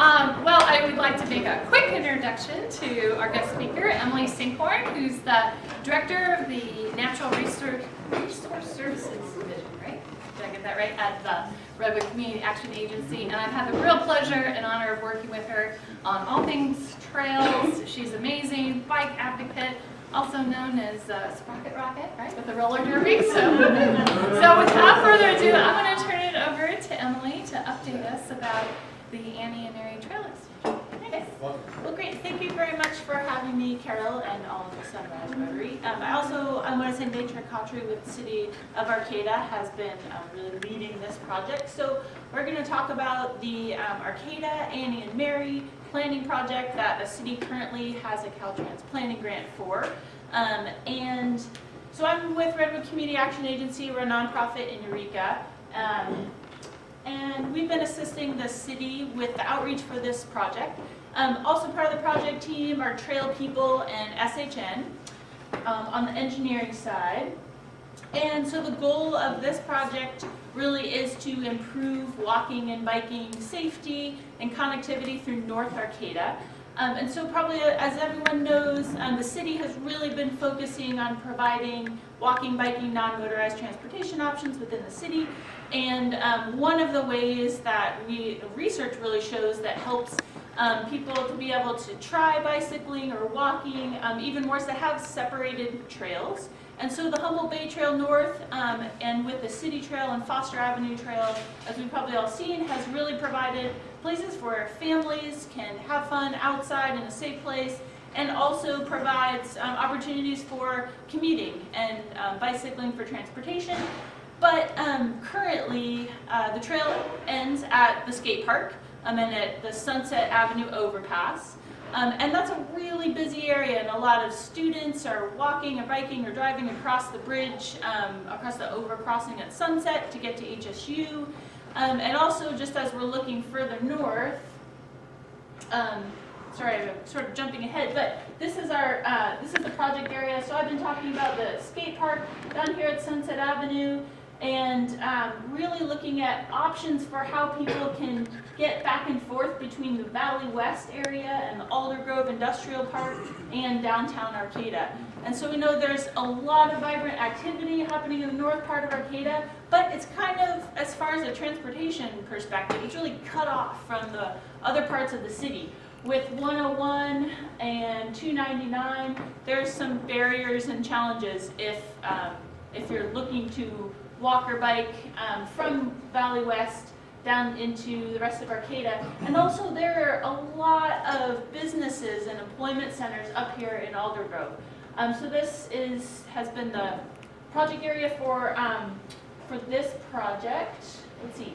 Well, I would like to make a quick introduction to our guest speaker, Emily Sinkhorn, who's the Director of the Natural Resource Services Division, right? Did I get that right? At the Redwood Community Action Agency. And I've had the real pleasure and honor of working with her on all things trails. She's amazing, bike advocate, also known as Sprocket Rocket, right? With the roller derby. So without further ado, I'm going to turn it over to Emily to update us about the Annie and Mary Trail Extension. Okay. Well, great. Thank you very much for having me, Carol, and all of the Sunrise Rotary. I want to say Nature Cottery with the City of Arcata has been really leading this project. So we're going to talk about the Arcata, Annie and Mary planning project that the city currently has a Caltrans planning grant for. And so I'm with Redwood Community Action Agency. We're a nonprofit in Eureka. And we've been assisting the city with the outreach for this project. Also part of the project team are Trail People and SHN on the engineering side. And so the goal of this project really is to improve walking and biking safety and connectivity through North Arcata. And so probably as everyone knows, the city has really been focusing on providing walking, biking, non-motorized transportation options within the city. And one of the ways that research really shows that helps people to be able to try bicycling or walking, even more so have separated trails. And so the Humboldt Bay Trail North and with the City Trail and Foster Avenue Trail, as we've probably all seen, has really provided places where families can have fun outside in a safe place, and also provides opportunities for commuting and bicycling for transportation. But currently, the trail ends at the skate park and at the Sunset Avenue overpass. And that's a really busy area, and a lot of students are walking or biking or driving across the bridge, across the overcrossing at Sunset to get to HSU. And also, just as we're looking further north, sorry, I'm sort of jumping ahead, but this is the project area. So I've been talking about the skate park down here at Sunset Avenue, and really looking at options for how people can get back and forth between the Valley West area and the Aldergrove Industrial Park and downtown Arcata. And so we know there's a lot of vibrant activity happening in the north part of Arcata, but it's kind of, as far as a transportation perspective, it's really cut off from the other parts of the city. With 101 and 299, there's some barriers and challenges if you're looking to walk or bike from Valley West down into the rest of Arcata. And also there are a lot of businesses and employment centers up here in Aldergrove. So this has been the project area for this project. Let's see.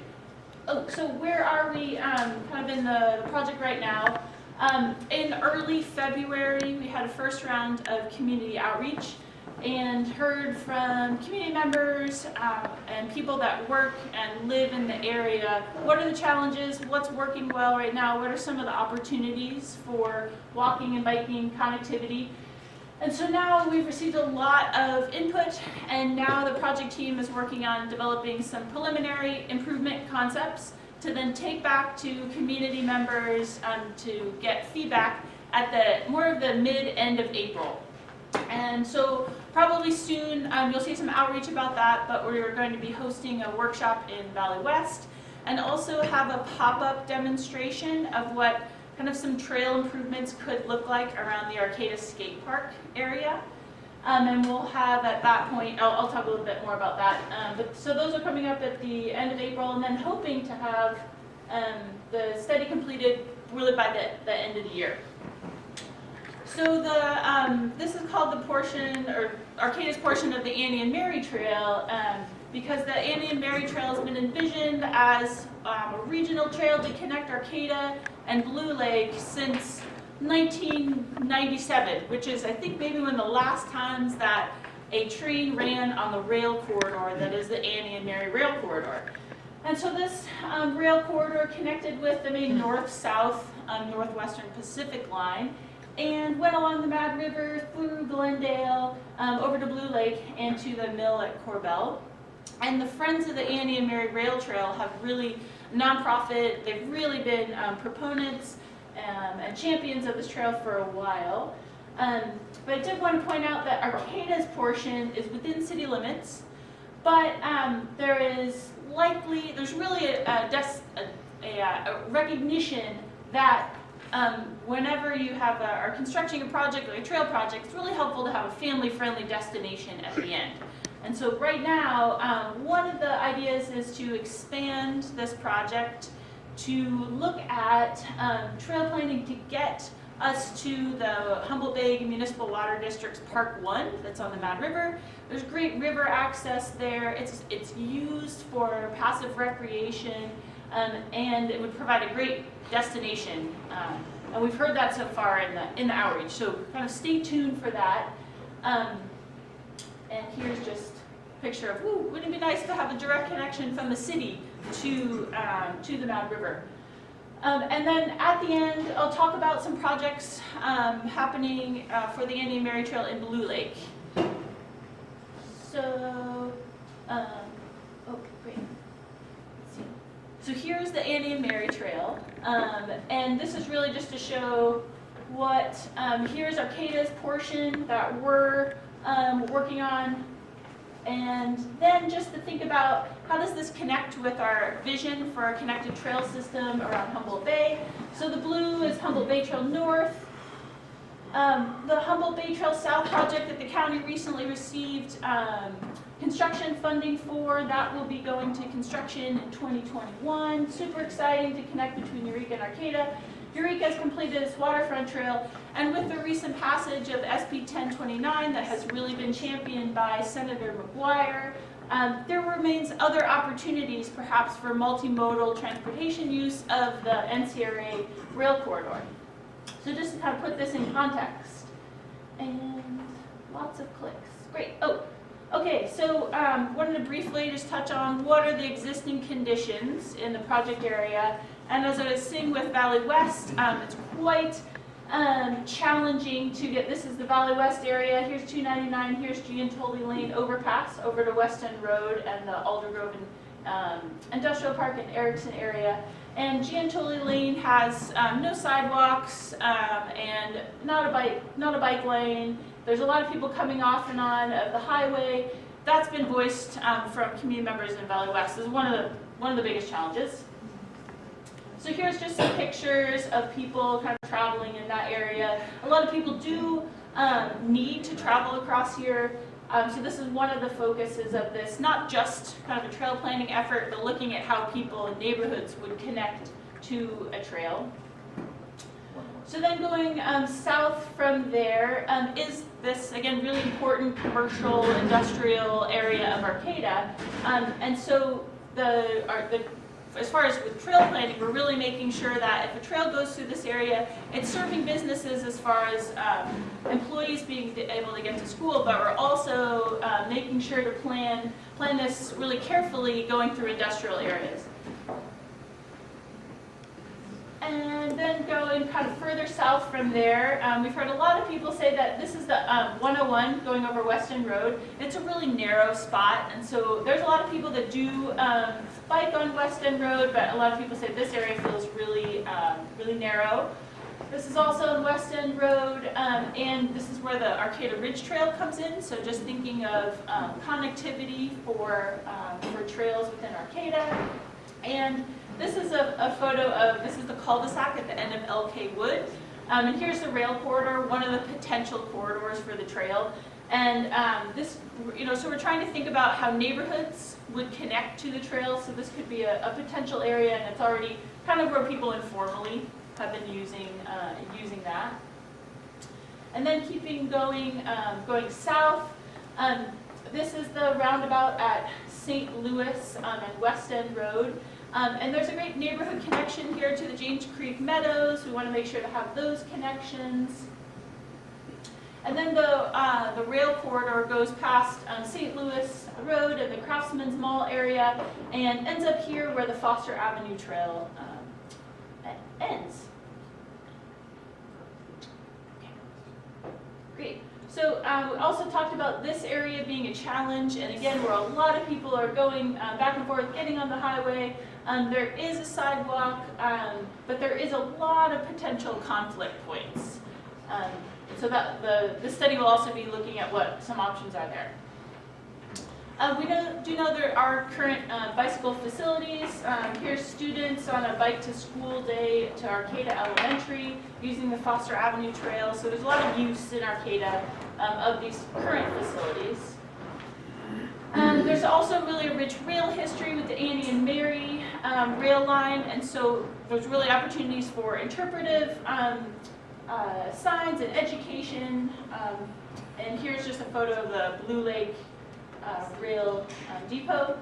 Oh, so where are we kind of in the project right now? In early February, we had a first round of community outreach and heard from community members and people that work and live in the area. What are the challenges? What's working well right now? What are some of the opportunities for walking and biking connectivity? And so now we've received a lot of input, and now the project team is working on developing some preliminary improvement concepts to then take back to community members to get feedback at more of the mid-end of April. And so probably soon you'll see some outreach about that, but we're going to be hosting a workshop in Valley West and also have a pop-up demonstration of what kind of some trail improvements could look like around the Arcata skate park area. And we'll have at that point, I'll talk a little bit more about that. So those are coming up at the end of April, and then hoping to have the study completed really by the end of the year. So this is called the portion, or Arcata's portion of the Annie and Mary Trail, because the Annie and Mary Trail has been envisioned as a regional trail to connect Arcata and Blue Lake since 1997, which is, I think, maybe one of the last times that a train ran on the rail corridor that is the Annie and Mary Rail Corridor. And so this rail corridor connected with the main north-south Northwestern Pacific line and went along the Mad River through Glendale, over to Blue Lake, and to the mill at Corbell. And the Friends of the Annie and Mary Rail Trail have really nonprofit. They've really been proponents and champions of this trail for a while. But I did want to point out that Arcata's portion is within city limits, but there's really a recognition that whenever you are constructing a project like a trail project, it's really helpful to have a family-friendly destination at the end. And so right now, one of the ideas is to expand this project to look at trail planning to get us to the Humboldt Bay Municipal Water District's Park 1 that's on the Mad River. There's great river access there. It's used for passive recreation, and it would provide a great destination. And we've heard that so far in the outreach, so kind of stay tuned for that. And here's just a picture of, wouldn't it be nice to have a direct connection from the city to the Mad River. And then at the end, I'll talk about some projects happening for the Andy and Mary Trail in Blue Lake. So, great. Let's see. So here's the Andy and Mary Trail, and this is really just to show what, here's Arcata's portion that we're working on. And then just to think about how does this connect with our vision for our connected trail system around Humboldt Bay. So the blue is Humboldt Bay Trail North. The Humboldt Bay Trail South project that the county recently received construction funding for, that will be going to construction in 2021. Super exciting to connect between Eureka and Arcata. Eureka has completed its waterfront trail, and with the recent passage of SB 1029 that has really been championed by Senator McGuire, there remains other opportunities perhaps for multimodal transportation use of the NCRA rail corridor. So just to kind of put this in context, and lots of clicks, great. Okay, so wanted to briefly just touch on what are the existing conditions in the project area. And as I was saying with Valley West, it's quite challenging to get, this is the Valley West area, here's 299, here's Giantoli Lane overpass over to West End Road and the Aldergrove Industrial Park and Erickson area. And Giantoli Lane has no sidewalks and not a bike lane. There's a lot of people coming off and on of the highway. That's been voiced from community members in Valley West as one of the biggest challenges. So here's just some pictures of people kind of traveling in that area. A lot of people do need to travel across here. So this is one of the focuses of this, not just kind of a trail planning effort, but looking at how people in neighborhoods would connect to a trail. So then going south from there is this, again, really important commercial, industrial area of Arcata. And so as far as with trail planning, we're really making sure that if a trail goes through this area, it's serving businesses as far as employees being able to get to school, but we're also making sure to plan this really carefully going through industrial areas. And then going kind of further south from there, we've heard a lot of people say that this is the 101 going over West End Road. It's a really narrow spot, and so there's a lot of people that do bike on West End Road, but a lot of people say this area feels really, really narrow. This is also on West End Road, and this is where the Arcata Ridge Trail comes in, so just thinking of connectivity for trails within Arcata. And this is a photo of, this is the cul-de-sac at the end of LK Wood. And here's the rail corridor, one of the potential corridors for the trail. And this, so we're trying to think about how neighborhoods would connect to the trail. So this could be a potential area, and it's already kind of where people informally have been using that. And then keeping going south, this is the roundabout at St. Louis and West End Road. And there's a great neighborhood connection here to the James Creek Meadows. We want to make sure to have those connections. And then the rail corridor goes past St. Louis Road and the Craftsman's Mall area and ends up here where the Foster Avenue Trail ends. Okay. Great. So we also talked about this area being a challenge, and again, where a lot of people are going back and forth, getting on the highway. There is a sidewalk, but there is a lot of potential conflict points. So that the study will also be looking at what some options are there. We do know there are current bicycle facilities. Here's students on a bike to school day to Arcata Elementary using the Foster Avenue Trail. So there's a lot of use in Arcata of these current facilities. There's also really a rich rail history with the Annie and Mary rail line, and so there's really opportunities for interpretive signs and education. And here's just a photo of the Blue Lake rail depot.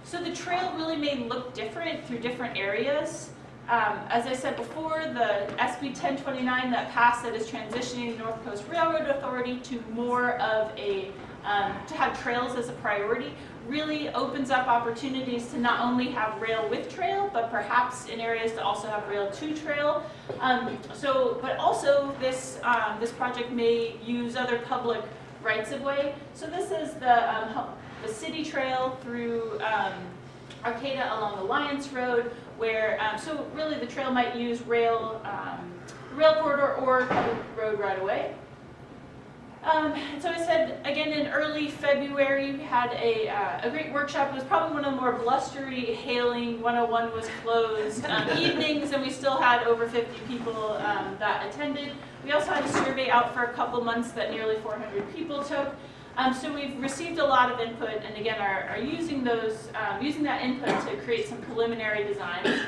So the trail really may look different through different areas. As I said before, the SB 1029 that passed that is transitioning the North Coast Railroad Authority to more of a, to have trails as a priority, really opens up opportunities to not only have rail with trail, but perhaps in areas to also have rail to trail. But also this, this project may use other public rights of way. So this is the city trail through Arcata along Alliance Road, where, so really the trail might use rail corridor or public road right away. So I said, again, in early February, we had a great workshop. It was probably one of the more blustery, hailing 101 was closed evenings, and we still had over 50 people that attended. We also had a survey out for a couple months that nearly 400 people took. So we've received a lot of input, and again, are using those, using that input to create some preliminary designs.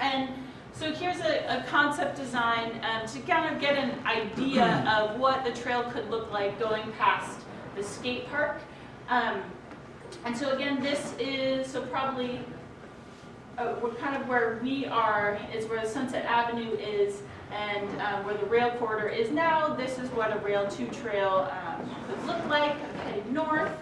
And so here's a concept design to kind of get an idea of what the trail could look like going past the skate park. And so again, this is, so probably we're kind of where we are is where Sunset Avenue is, and where the rail corridor is now. This is what a rail to trail could look like. I'm heading north.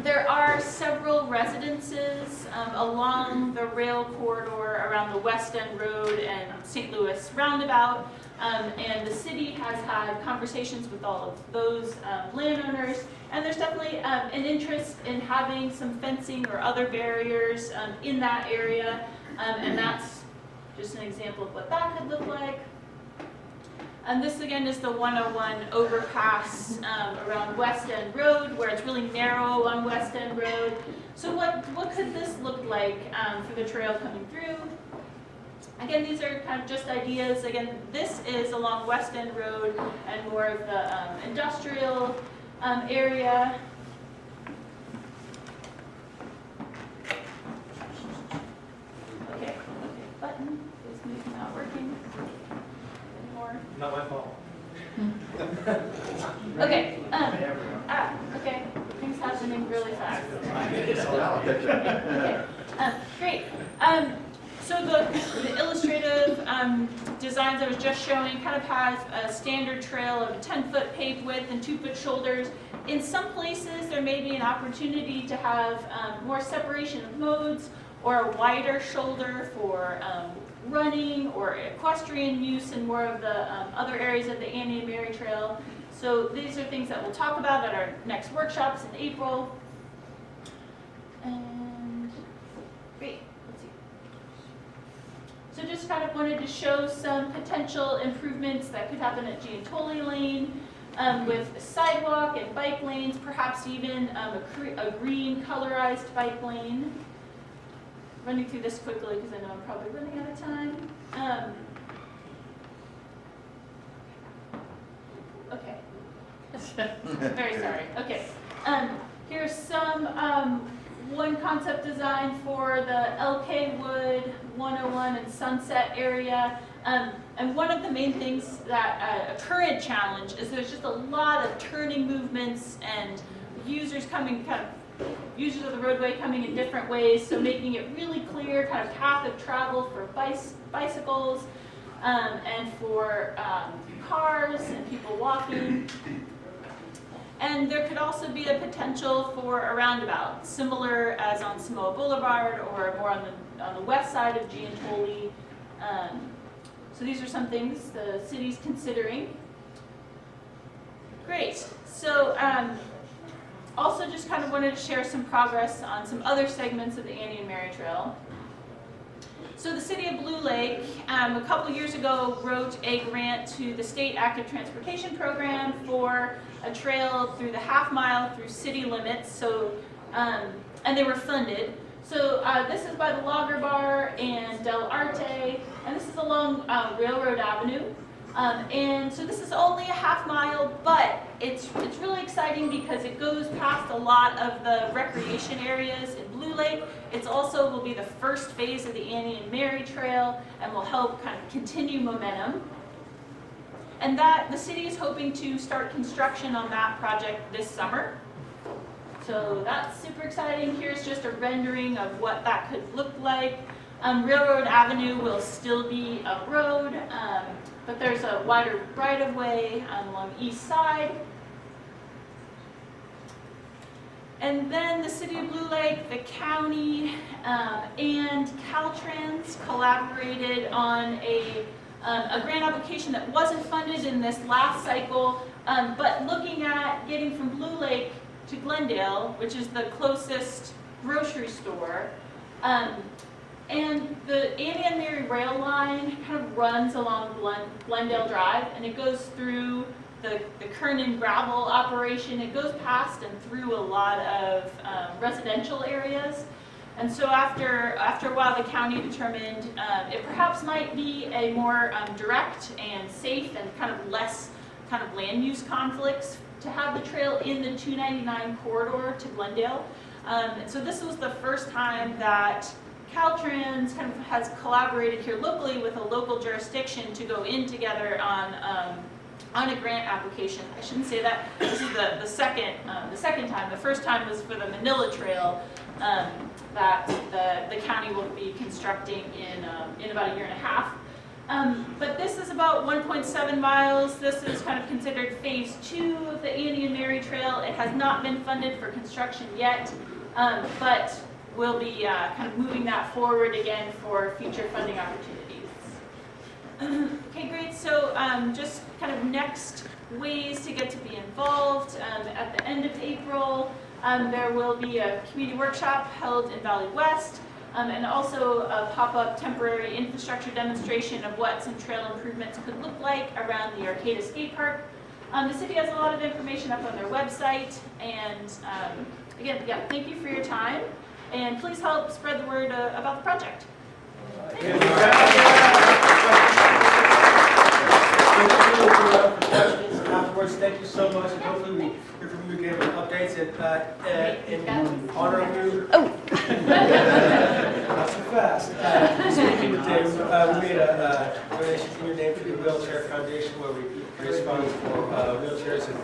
There are several residences along the rail corridor around the West End Road and St. Louis Roundabout, and the city has had conversations with all of those landowners, and there's definitely an interest in having some fencing or other barriers in that area, and that's just an example of what that could look like. And this again is the 101 overpass around West End Road, where it's really narrow on West End Road. So what could this look like for the trail coming through? Again, these are kind of just ideas. Again, this is along West End Road and more of the industrial area. Okay, button is maybe not working anymore. Not my fault. Okay, okay, things happening really fast. Okay, great. So the illustrative designs I was just showing kind of has a standard trail of a 10-foot paved width and 2-foot shoulders. In some places, there may be an opportunity to have more separation of modes or a wider shoulder for running or equestrian use in more of the other areas of the Annie and Mary Trail. So these are things that we'll talk about at our next workshops in April. And great, let's see. So just kind of wanted to show some potential improvements that could happen at Giantoli Lane with a sidewalk and bike lanes, perhaps even a green colorized bike lane. Running through this quickly because I know I'm probably running out of time. Okay. Very sorry. Okay. Here's some one concept design for the LK Wood 101 and Sunset area. And one of the main things that a current challenge is there's just a lot of turning movements and users coming users of the roadway coming in different ways, so making it really clear kind of path of travel for bicycles and for cars and people walking. And there could also be a potential for a roundabout, similar as on Samoa Boulevard or more on the west side of Giantoli. So these are some things the city's considering. Great. So also just kind of wanted to share some progress on some other segments of the Annie and Mary Trail. So the City of Blue Lake, a couple years ago, wrote a grant to the State Active Transportation Program for a trail through the half-mile through city limits. So, and they were funded. So this is by the Logger Bar and Del Arte, and this is along Railroad Avenue. And so this is only a half-mile, but it's really exciting because it goes past a lot of the recreation areas in Blue Lake. It's also will be the first phase of the Annie and Mary Trail and will help kind of continue momentum. And that the city is hoping to start construction on that project this summer. So that's super exciting. Here's just a rendering of what that could look like. Railroad Avenue will still be a road, but there's a wider right-of-way along the east side. And then the City of Blue Lake, the county, and Caltrans collaborated on a grant application that wasn't funded in this last cycle, but looking at getting from Blue Lake to Glendale, which is the closest grocery store. And the Annie and Mary rail line kind of runs along Glendale Drive, and it goes through the Kernan gravel operation. It goes past and through a lot of residential areas. And so after a while, the county determined it perhaps might be a more direct and safe and kind of less kind of land use conflicts to have the trail in the 299 corridor to Glendale. And so this was the first time that Caltrans kind of has collaborated here locally with a local jurisdiction to go in together on a grant application. I shouldn't say that. This is the second time. The first time was for the Manila Trail that the county will be constructing in about a year and a half. But this is about 1.7 miles. This is kind of considered phase 2 of the Annie and Mary Trail. It has not been funded for construction yet, but we'll be kind of moving that forward again for future funding opportunities. Okay, great. So just kind of next ways to get to be involved. At the end of April, there will be a community workshop held in Valley West. And also a pop-up temporary infrastructure demonstration of what some trail improvements could look like around the Arcata skate park. The city has a lot of information up on their website, and again, yeah, thank you for your time, and please help spread the word about the project. Thank Afterwards, thank you so much, and hopefully we hear from you again with updates. In honor of you, not so fast. Speaking with Dave, we made a donation in your name to the Wheelchair Foundation, where we raise funds for wheelchairs in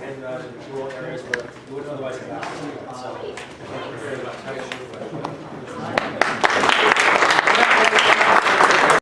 rural areas where you wouldn't otherwise have access to. So, thank you very much.